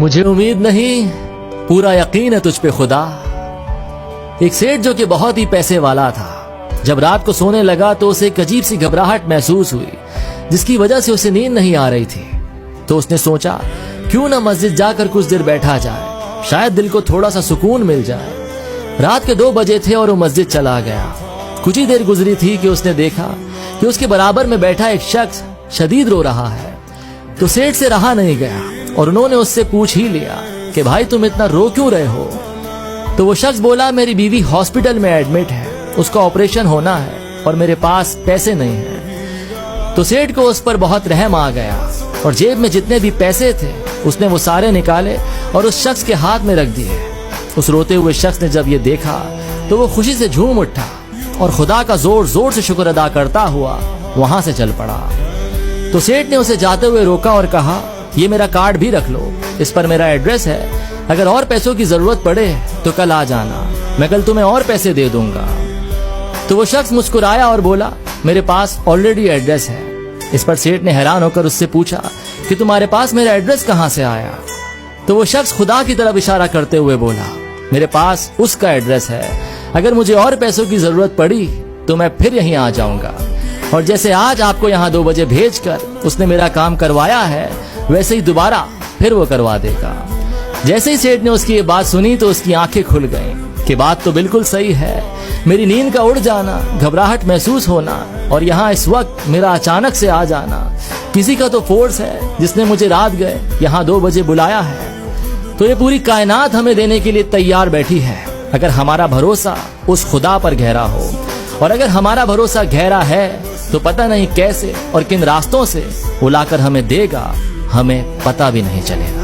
مجھے امید نہیں، پورا یقین ہے تجھ پہ خدا۔ ایک سیٹ جو کہ بہت ہی پیسے والا تھا، جب رات کو سونے لگا تو اسے ایک عجیب سی گھبراہٹ محسوس ہوئی جس کی وجہ سے اسے نیند نہیں آ رہی تھی۔ تو اس نے سوچا کیوں نہ مسجد جا کر کچھ دیر بیٹھا جائے، شاید دل کو تھوڑا سا سکون مل جائے۔ رات کے 2 بجے تھے اور وہ مسجد چلا گیا۔ کچھ ہی دیر گزری تھی کہ اس نے دیکھا کہ اس کے برابر میں بیٹھا ایک شخص شدید رو رہا ہے۔ تو سیٹ سے رہا نہیں گیا اور انہوں نے اس سے پوچھ ہی لیا کہ بھائی تم اتنا رو کیوں رہے ہو؟ تو وہ شخص بولا میری بیوی ہاسپٹل میں ایڈمٹ ہے، اس کا آپریشن ہونا ہے اور میرے پاس پیسے نہیں ہیں۔ تو سیٹ کو اس پر بہت رحم آ گیا اور جیب میں جتنے بھی پیسے تھے اس نے وہ سارے نکالے اور اس شخص کے ہاتھ میں رکھ دیے۔ اس روتے ہوئے شخص نے جب یہ دیکھا تو وہ خوشی سے جھوم اٹھا اور خدا کا زور زور سے شکر ادا کرتا ہوا وہاں سے چل پڑا۔ تو سیٹ نے اسے جاتے ہوئے روکا اور کہا یہ میرا کارڈ بھی رکھ لو، اس پر میرا ایڈریس ہے، اگر اور پیسوں کی ضرورت پڑے تو کل آ جانا، میں کل تمہیں اور پیسے دے دوں گا۔ تو وہ شخص مسکرایا اور بولا میرے پاس آلریڈی ایڈریس ہے۔ اس پر سیٹ نے حیران ہو کر اس سے پوچھا کہ تمہارے پاس میرا ایڈریس کہاں سے آیا؟ تو وہ شخص خدا کی طرف اشارہ کرتے ہوئے بولا میرے پاس اس کا ایڈریس ہے، اگر مجھے اور پیسوں کی ضرورت پڑی تو میں پھر یہیں آ جاؤں گا، اور جیسے آج آپ کو یہاں 2 بجے بھیج کر اس نے میرا کام کروایا ہے ویسے ہی دوبارہ پھر وہ کروا دے گا۔ جیسے ہی سیٹ نے اس کی یہ بات سنی تو اس کی آنکھیں کھل گئیں کہ بات تو بالکل صحیح ہے، میری نیند کا اڑ جانا، گھبراہٹ محسوس ہونا اور یہاں اس وقت میرا اچانک سے آ جانا، کسی کا تو فورس ہے جس نے مجھے رات گئے یہاں 2 بجے بلایا ہے۔ تو یہ پوری کائنات ہمیں دینے کے لیے تیار بیٹھی ہے اگر ہمارا بھروسہ اس خدا پر گہرا ہو، اور اگر ہمارا بھروسہ گہرا ہے تو پتہ نہیں کیسے اور کن راستوں سے وہ لا کر ہمیں دے گا، ہمیں پتہ بھی نہیں چلے گا۔